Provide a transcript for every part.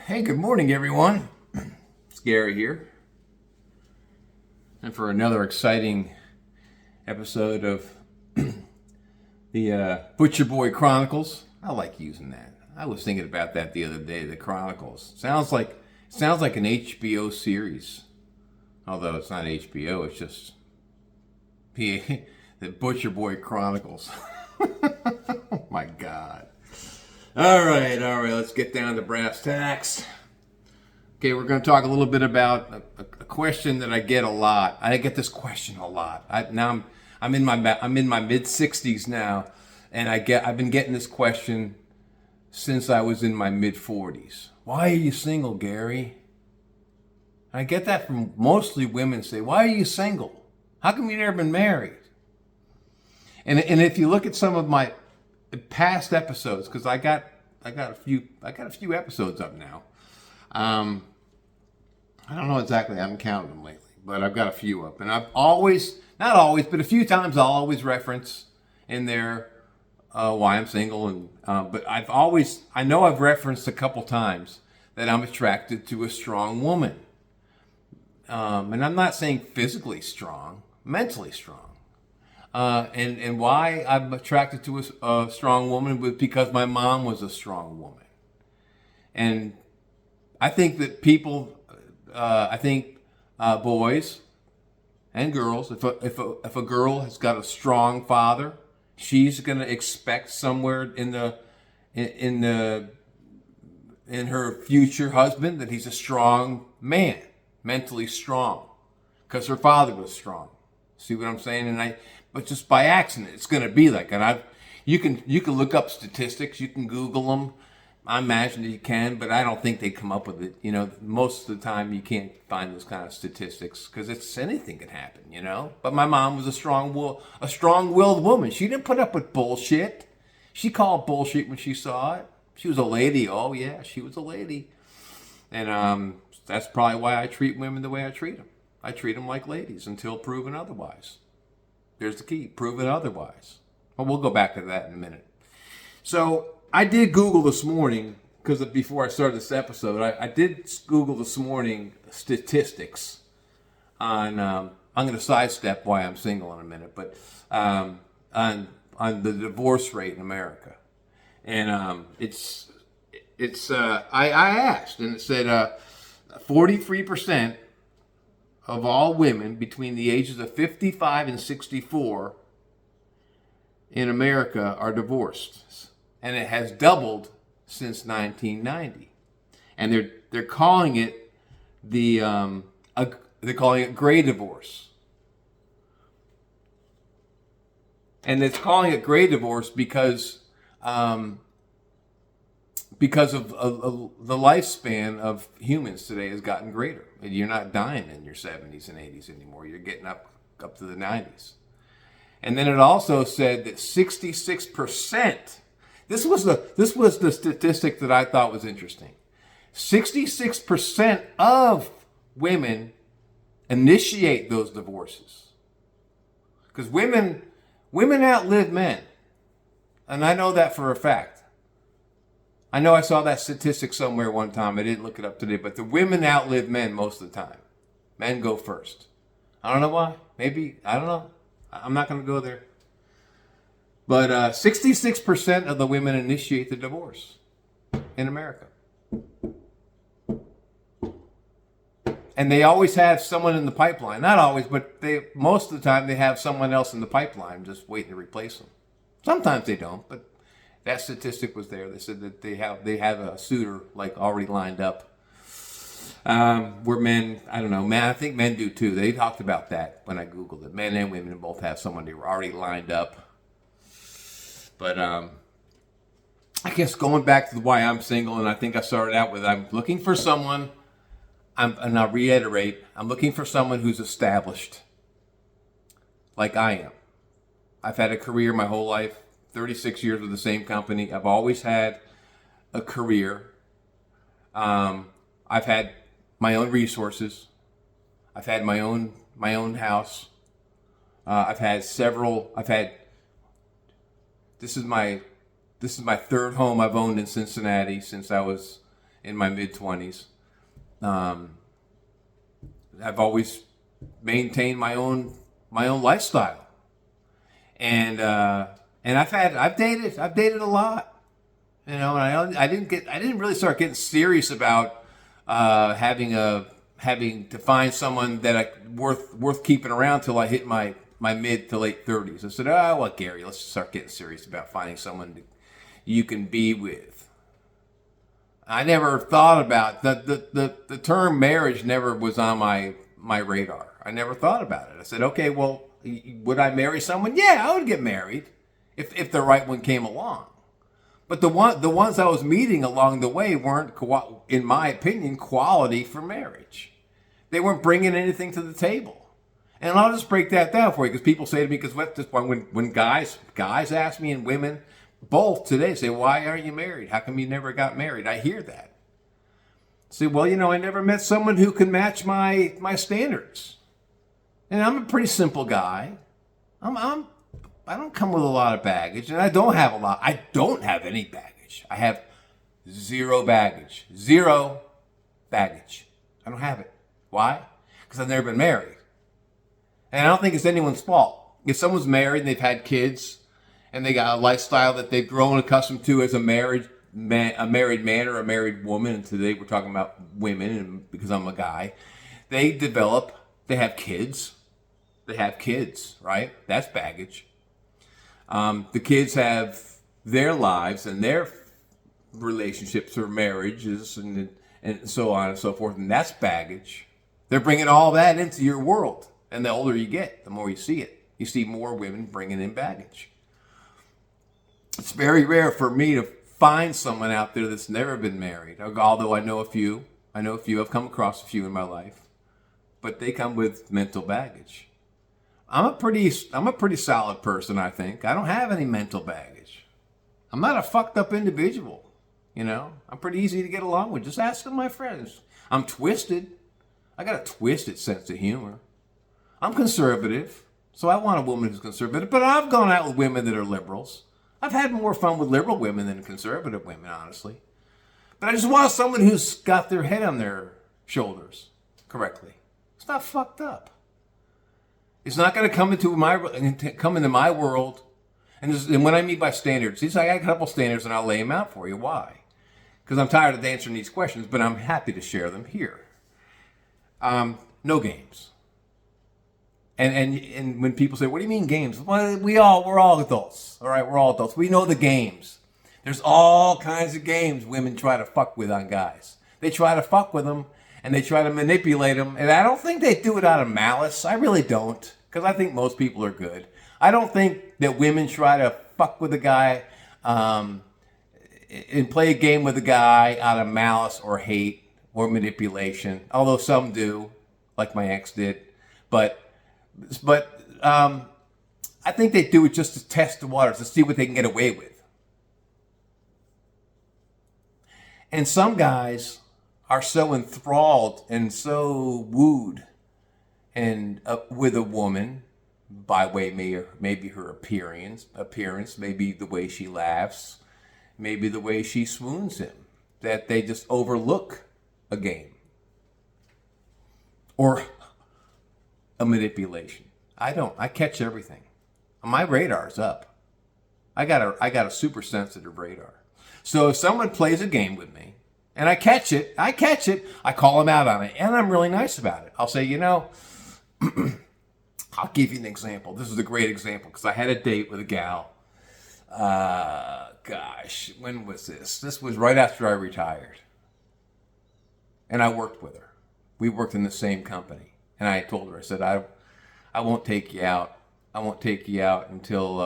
Hey, good morning, everyone. It's Gary here, and for another exciting episode of the Butcher Boy Chronicles. I like using that. I was thinking about that the other day. The Chronicles sounds like an HBO series, although it's not HBO. It's just the Butcher Boy Chronicles. Oh my God. All right. Let's get down to brass tacks. Okay, we're going to talk a little bit about a question that I get a lot. I get this question a lot. I'm in my mid 60s now, and I've been getting this question since I was in my mid 40s. Why are you single, Gary? And I get that from mostly women. Say, why are you single? How come you've never been married? And if you look at some of my past episodes, because I got a few episodes up now. I don't know exactly. I haven't counted them lately, but I've got a few up, and I've always, not always, but a few times I'll always reference in there why I'm single, and but I know I've referenced a couple times that I'm attracted to a strong woman, and I'm not saying physically strong, mentally strong. And why I'm attracted to a strong woman was because my mom was a strong woman. And I think that boys and girls, if a girl has got a strong father, she's going to expect somewhere in her future husband that he's a strong man, mentally strong, because her father was strong. See what I'm saying? But just by accident, it's going to be like. And you can look up statistics, you can Google them. I imagine that you can, but I don't think they come up with it. You know, most of the time you can't find those kind of statistics because anything can happen. You know. But my mom was a strong-willed woman. She didn't put up with bullshit. She called bullshit when she saw it. She was a lady. Oh yeah, she was a lady. And that's probably why I treat women the way I treat them. I treat them like ladies until proven otherwise. There's the key: proven otherwise. Well, we'll go back to that in a minute. So I did Google this morning, because before I started this episode, I did Google this morning statistics on, I'm going to sidestep why I'm single in a minute, but on the divorce rate in America. And I asked, and it said 43% of all women between the ages of 55 and 64 in America are divorced. And it has doubled since 1990, and they're calling it they're calling it gray divorce, and it's calling it gray divorce because of the lifespan of humans today has gotten greater. You're not dying in your 70s and 80s anymore. You're getting up to the 90s, and then it also said that 66%. This was the statistic that I thought was interesting. 66% of women initiate those divorces. Because women outlive men. And I know that for a fact. I know I saw that statistic somewhere one time. I didn't look it up today, but the women outlive men most of the time. Men go first. I don't know why. Maybe, I don't know. I'm not going to go there. But 66% of the women initiate the divorce in America. And they always have someone in the pipeline. Not always, but most of the time they have someone else in the pipeline just waiting to replace them. Sometimes they don't, but that statistic was there. They said that they have a suitor like already lined up. Where men, I don't know, I think men do too. They talked about that when I Googled it. Men and women both have someone they were already lined up. But I guess going back to why I'm single, and I think I started out with I'm looking for someone, and I'll reiterate, I'm looking for someone who's established, like I am. I've had a career my whole life, 36 years with the same company. I've always had a career. I've had my own resources. I've had my own house. This is my third home I've owned in Cincinnati since I was in my mid-20s. I've always maintained my own lifestyle, and I've dated a lot, and I didn't really start getting serious about having to find someone worth keeping around till I hit my mid to late 30s. I said, oh well, Gary, let's start getting serious about finding someone you can be with. I never thought about the term marriage. Never was on my radar. I never thought about it. I said, okay, well, would I marry someone? Yeah, I would get married if the right one came along. But the ones I was meeting along the way weren't, in my opinion, quality for marriage. They weren't bringing anything to the table. And I'll just break that down for you, because people say to me, because at this point, when guys ask me, and women both today say, why aren't you married? How come you never got married? I hear that. Say, well, I never met someone who could match my standards. And I'm a pretty simple guy. I don't come with a lot of baggage, and I don't have a lot. I don't have any baggage. I have zero baggage. Zero baggage. I don't have it. Why? Because I've never been married. And I don't think it's anyone's fault. If someone's married and they've had kids and they got a lifestyle that they've grown accustomed to as a married man or a married woman, and today we're talking about women, and because I'm a guy, they have kids. They have kids, right? That's baggage. The kids have their lives and their relationships or marriages and so on and so forth, and that's baggage. They're bringing all that into your world, and the older you get, the more you see it. You see more women bringing in baggage. It's very rare for me to find someone out there that's never been married, although I know a few. I've come across a few in my life, but they come with mental baggage. I'm a pretty solid person, I think. I don't have any mental baggage. I'm not a fucked up individual, I'm pretty easy to get along with. Just ask my friends. I'm twisted. I got a twisted sense of humor. I'm conservative, so I want a woman who's conservative, but I've gone out with women that are liberals. I've had more fun with liberal women than conservative women, honestly. But I just want someone who's got their head on their shoulders correctly. It's not fucked up. It's not going to come into my world. And when I mean by standards, I got a couple standards, and I'll lay them out for you. Why? Because I'm tired of answering these questions, but I'm happy to share them here. No games. And when people say, what do you mean games? Well, we're all adults. All right, we're all adults. We know the games. There's all kinds of games women try to fuck with on guys. They try to fuck with them, and they try to manipulate them. And I don't think they do it out of malice. I really don't, because I think most people are good. I don't think that women try to fuck with a guy and play a game with a guy out of malice or hate or manipulation, although some do, like my ex did. But I think they do it just to test the waters, to see what they can get away with. And some guys are so enthralled and so wooed and with a woman by way maybe her appearance, maybe the way she laughs, maybe the way she swoons him, that they just overlook a game or a manipulation. I don't. I catch everything. My radar's up. I got a super sensitive radar. So if someone plays a game with me and I catch it, I call them out on it, and I'm really nice about it. I'll say, I'll give you an example. This is a great example, because I had a date with a gal. When was this? This was right after I retired. And I worked with her. We worked in the same company. And I told her, I said, I won't take you out. I won't take you out until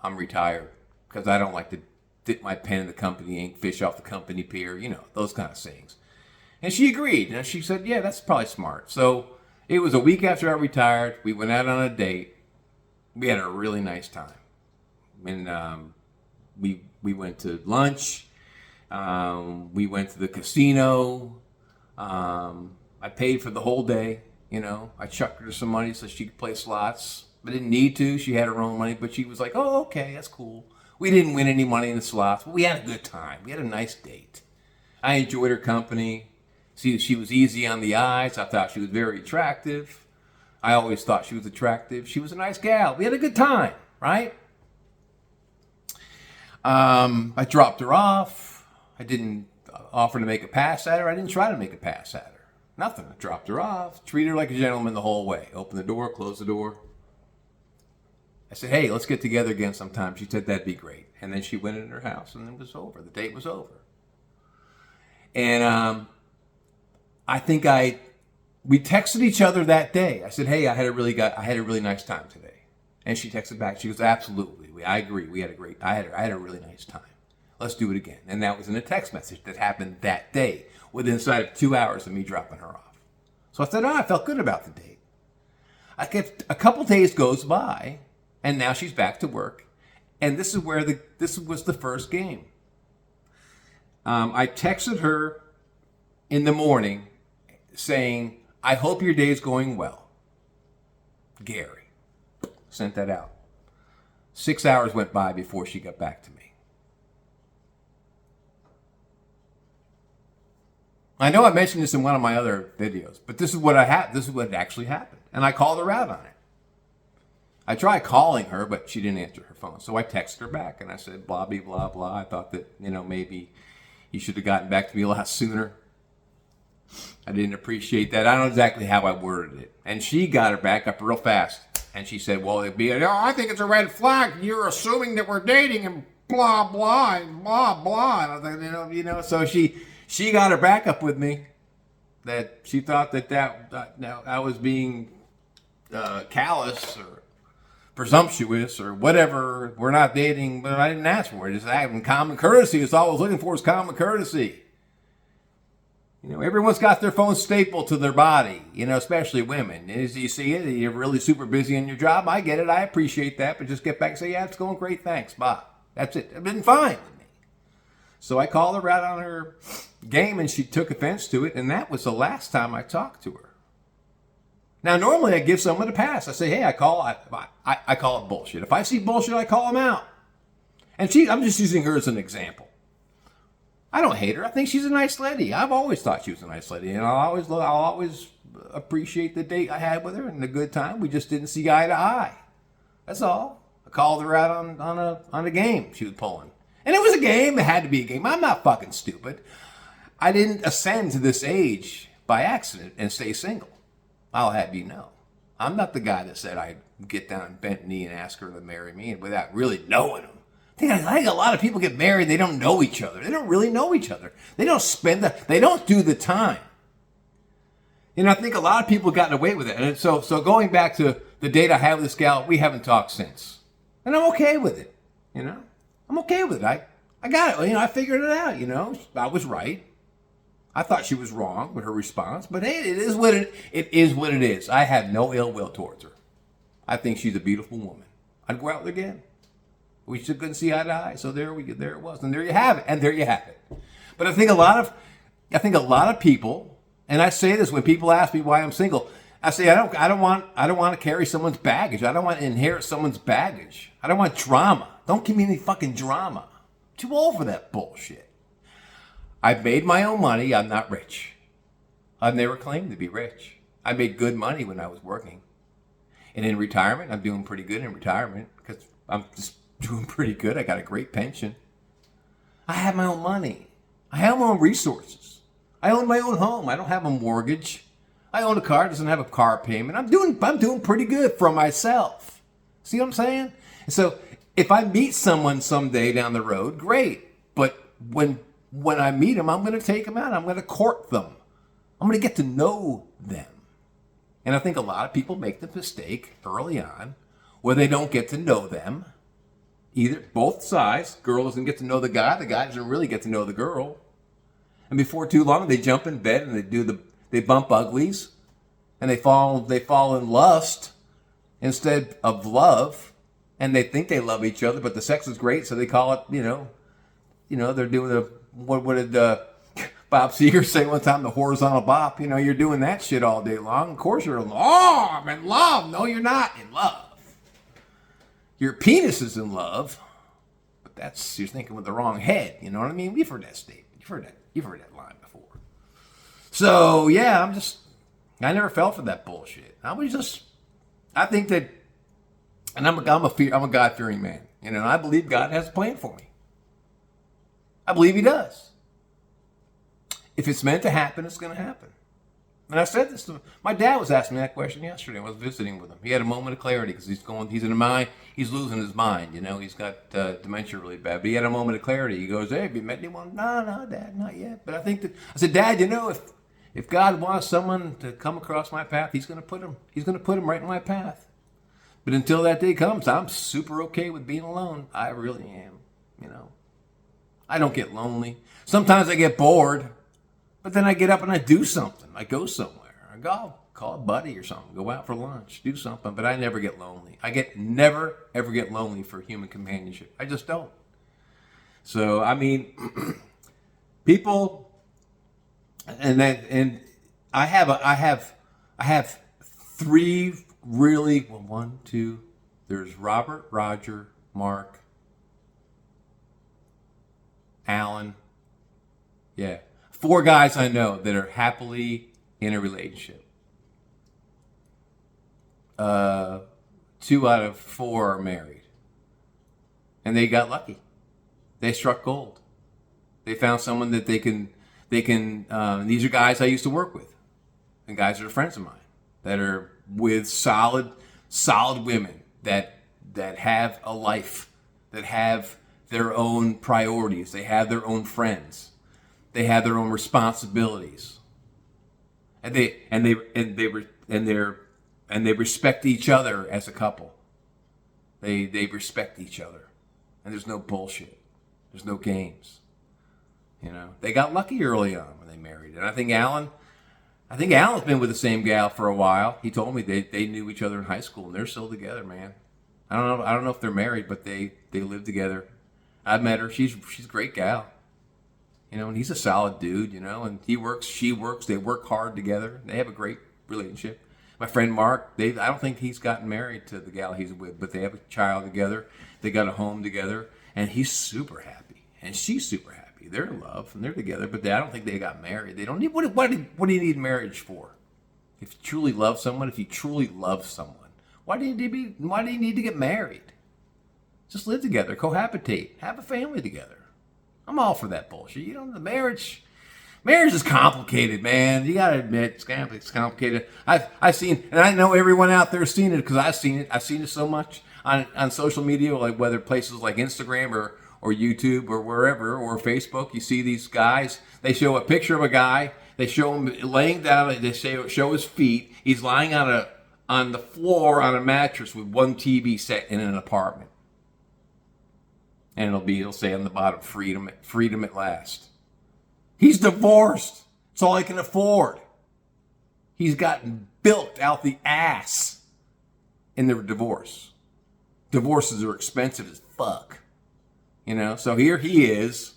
I'm retired, because I don't like to dip my pen in the company ink, fish off the company pier, those kind of things. And she agreed. And she said, yeah, that's probably smart. So it was a week after I retired. We went out on a date. We had a really nice time. And we went to lunch. We went to the casino. I paid for the whole day. I chucked her some money so she could play slots. I didn't need to. She had her own money, but she was like, oh, okay, that's cool. We didn't win any money in the slots, but we had a good time. We had a nice date. I enjoyed her company. See, she was easy on the eyes. I thought she was very attractive. I always thought she was attractive. She was a nice gal. We had a good time, right? I dropped her off. I didn't offer to make a pass at her. I didn't try to make a pass at her. Nothing. I dropped her off. Treated her like a gentleman the whole way. Opened the door, closed the door. I said, hey, let's get together again sometime. She said, that'd be great. And then she went in her house and it was over. The date was over. And I think we texted each other that day. I said, hey, I had a really nice time today. And she texted back. She goes, absolutely. I agree. I had a really nice time. Let's do it again. And that was in a text message that happened that day, within inside of 2 hours of me dropping her off. So I said, I felt good about the date. A couple days goes by, and now she's back to work. And this was the first game. I texted her in the morning saying, I hope your day's going well. Gary. Sent that out. 6 hours went by before she got back to me. I know I mentioned this in one of my other videos, but this is what actually happened. And I called her out on it. I tried calling her, but she didn't answer her phone. So I texted her back and I said, blah, blah, blah, blah. I thought that, maybe you should have gotten back to me a lot sooner. I didn't appreciate that. I don't know exactly how I worded it. And she got her back up real fast. And she said, well, I think it's a red flag. You're assuming that we're dating and blah, blah, and blah, blah. And I was like, so she got her back up with me. That she thought that I was being callous or presumptuous or whatever. We're not dating, but I didn't ask for it. Just having common courtesy. It's all I was looking for is common courtesy. Everyone's got their phone stapled to their body, especially women. As you see it, you're really super busy in your job. I get it. I appreciate that. But just get back and say, yeah, it's going great. Thanks. Bye. That's it. It's been fine with me. So I called her out on her game and she took offense to it. And that was the last time I talked to her. Now, normally I give someone a pass. I say, hey, I call it bullshit. If I see bullshit, I call them out. And I'm just using her as an example. I don't hate her. I think she's a nice lady. I've always thought she was a nice lady, and I'll always appreciate the date I had with her and the good time. We just didn't see eye to eye. That's all. I called her out on a game she was pulling, and it was a game. It had to be a game. I'm not fucking stupid. I didn't ascend to this age by accident and stay single. I'll have you know, I'm not the guy that said I'd get down and bent knee and ask her to marry me without really knowing him. I think a lot of people get married, they don't know each other. They don't really know each other. They don't do the time. I think a lot of people have gotten away with it. And so going back to the date I had with this gal, we haven't talked since. And I'm okay with it. I'm okay with it. I got it. I figured it out, I was right. I thought she was wrong with her response, but hey, it is what it is. I have no ill will towards her. I think she's a beautiful woman. I'd go out with her again. We just couldn't see eye to eye, so there it was, and there you have it. But I think a lot of people, and I say this when people ask me why I'm single, I say I don't want to carry someone's baggage. I don't want to inherit someone's baggage. I don't want drama. Don't give me any fucking drama. I'm too old for that bullshit. I've made my own money. I'm not rich. I've never claimed to be rich. I made good money when I was working, and in retirement, I'm doing pretty good in retirement because I'm just doing pretty good. I got a great pension. I have my own money. I have my own resources. I own my own home. I don't have a mortgage. I own a car. It doesn't have a car payment. I'm doing pretty good for myself. See what I'm saying? So if I meet someone someday down the road, great. But when I meet them, I'm going to take them out. I'm going to court them. I'm going to get to know them. And I think a lot of people make the mistake early on where they don't get to know them. Either both sides. Girl doesn't get to know the guy doesn't really get to know the girl. And before too long, they jump in bed and they bump uglies, and they fall in lust instead of love, and they think they love each other, but the sex is great, so they call it, they're doing what did Bob Seger say one time, the horizontal bop. You're doing that shit all day long. Of course you're in love. Oh, I'm in love. No, you're not in love. Your penis is in love, but you're thinking with the wrong head. You know what I mean? We've heard that statement. You've heard that line before. So yeah, I never fell for that bullshit. I think that, and I'm a God-fearing man, and I believe God has a plan for me. I believe He does. If it's meant to happen, it's going to happen. And I said this to him. My dad was asking me that question yesterday. I was visiting with him. He had a moment of clarity because he's losing his mind. He's got dementia really bad. But he had a moment of clarity. He goes, "Hey, have you met anyone?" No, Dad, not yet. But I said, Dad, if God wants someone to come across my path, He's going to put him right in my path. But until that day comes, I'm super okay with being alone. I really am. I don't get lonely. Sometimes I get bored. But then I get up and I do something. I go somewhere. I go call a buddy or something. Go out for lunch. Do something. But I never get lonely. Never, ever get lonely for human companionship. I just don't. So, people, and I have three really, one, two, there's Robert, Roger, Mark, Alan. Yeah. 4 guys I know that are happily in a relationship. 2 out of 4 are married. And they got lucky. They struck gold. They found someone that they can, these are guys I used to work with. And guys that are friends of mine that are with solid women that have a life, that have their own priorities. They have their own friends. They have their own responsibilities, and they respect each other as a couple. They respect each other, and there's no bullshit. There's no games. They got lucky early on when they married, and I think Alan's been with the same gal for a while. He told me they knew each other in high school, and they're still together, man. I don't know if they're married, but they live together. I've met her. She's a great gal. And he's a solid dude, and he works, she works, they work hard together. They have a great relationship. My friend Mark, I don't think he's gotten married to the gal he's with, but they have a child together. They got a home together, and he's super happy, and she's super happy. They're in love, and they're together, but I don't think they got married. They don't need, what do you need marriage for? If you truly love someone, why do you need to get married? Just live together, cohabitate, have a family together. I'm all for that bullshit. The marriage is complicated, man. You gotta admit, it's complicated. I've seen, and I know everyone out there has seen it because I've seen it so much on social media, like whether places like Instagram or YouTube or wherever, or Facebook. You see these guys, they show a picture of a guy, they show him laying down, they show his feet. He's lying on the floor on a mattress with one TV set in an apartment. And it'll say on the bottom, freedom at last. He's divorced. It's all he can afford. He's gotten bilked out the ass in the divorce. Divorces are expensive as fuck. So here he is.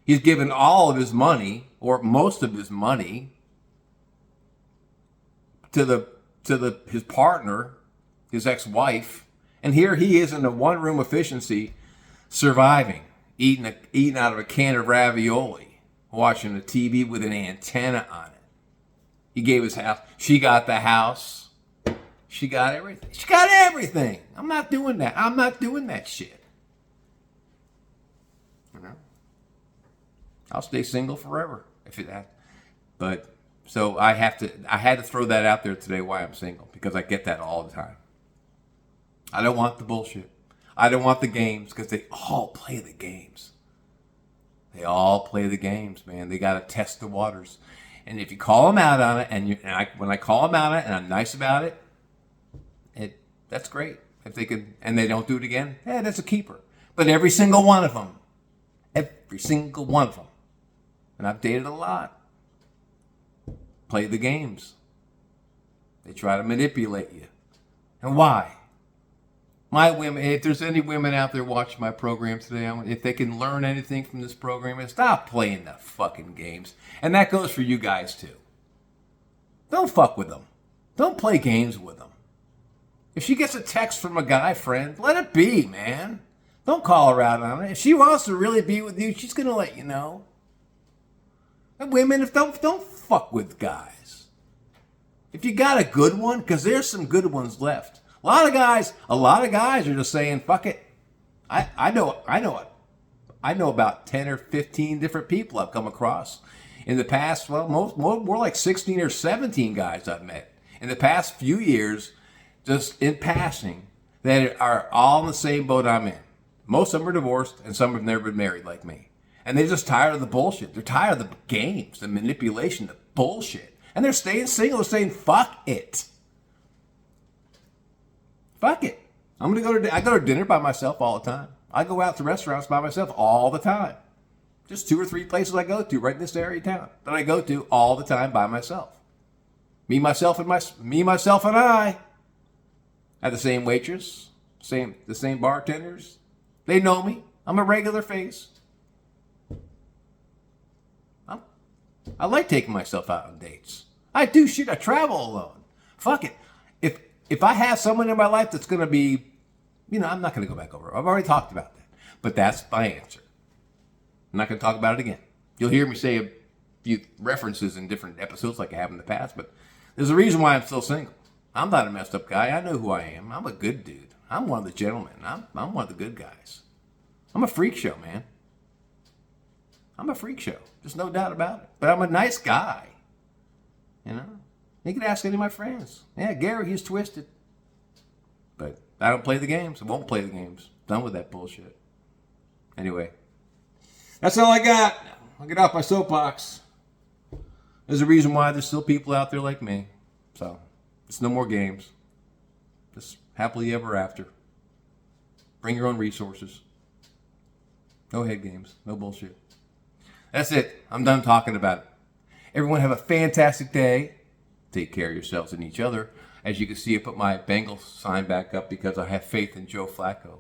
He's given all of his money, or most of his money, to his partner, his ex-wife. And here he is in a one-room efficiency, surviving, eating out of a can of ravioli, watching a TV with an antenna on it. He gave his house. She got the house. She got everything. I'm not doing that. I'm not doing that shit. I'll stay single forever if it happens. But so I had to throw that out there today why I'm single, because I get that all the time. I don't want the bullshit. I don't want the games, because they all play the games. They all play the games, man. They got to test the waters. And if you call them out on it, when I call them out on it and I'm nice about it, that's great. If they could, and they don't do it again, that's a keeper. But every single one of them, and I've dated a lot, play the games. They try to manipulate you. And why? My women, if there's any women out there watching my program today, if they can learn anything from this program, stop playing the fucking games. And that goes for you guys too. Don't fuck with them. Don't play games with them. If she gets a text from a guy friend, let it be, man. Don't call her out on it. If she wants to really be with you, she's going to let you know. And women, don't fuck with guys. If you got a good one, because there's some good ones left. A lot of guys are just saying, fuck it. I know about 10 or 15 different people I've come across in the past. Well, more like 16 or 17 guys I've met in the past few years, just in passing, that are all in the same boat I'm in. Most of them are divorced, and some have never been married like me. And they're just tired of the bullshit. They're tired of the games, the manipulation, the bullshit. And they're staying single. They're saying, fuck it. Fuck it. I go to dinner by myself all the time. I go out to restaurants by myself all the time. Just 2 or 3 places I go to right in this area of town that I go to all the time by myself. Me, myself, and I. Have the same waitress, the same bartenders. They know me. I'm a regular face. I like taking myself out on dates. I do shit. I travel alone. Fuck it. If I have someone in my life that's going to be, I'm not going to go back over. I've already talked about that. But that's my answer. I'm not going to talk about it again. You'll hear me say a few references in different episodes like I have in the past, but there's a reason why I'm still single. I'm not a messed up guy. I know who I am. I'm a good dude. I'm one of the gentlemen. I'm one of the good guys. I'm a freak show, man. I'm a freak show. There's no doubt about it. But I'm a nice guy. You can ask any of my friends. Yeah, Gary, he's twisted. But I don't play the games. I won't play the games. Done with that bullshit. Anyway, that's all I got. I'll get off my soapbox. There's a reason why there's still people out there like me. So, it's no more games. Just happily ever after. Bring your own resources. No head games. No bullshit. That's it. I'm done talking about it. Everyone have a fantastic day. Take care of yourselves and each other. As you can see, I put my Bengals sign back up because I have faith in Joe Flacco.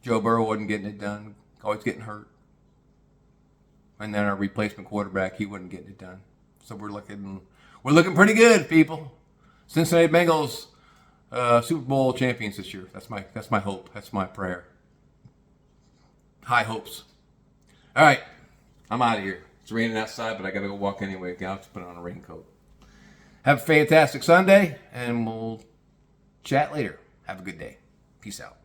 Joe Burrow wasn't getting it done. Always getting hurt. And then our replacement quarterback, he wasn't getting it done. So we're looking pretty good, people. Cincinnati Bengals Super Bowl champions this year. That's my hope. That's my prayer. High hopes. All right, I'm out of here. It's raining outside, but I got to go walk anyway. I'll just put on a raincoat. Have a fantastic Sunday, and we'll chat later. Have a good day. Peace out.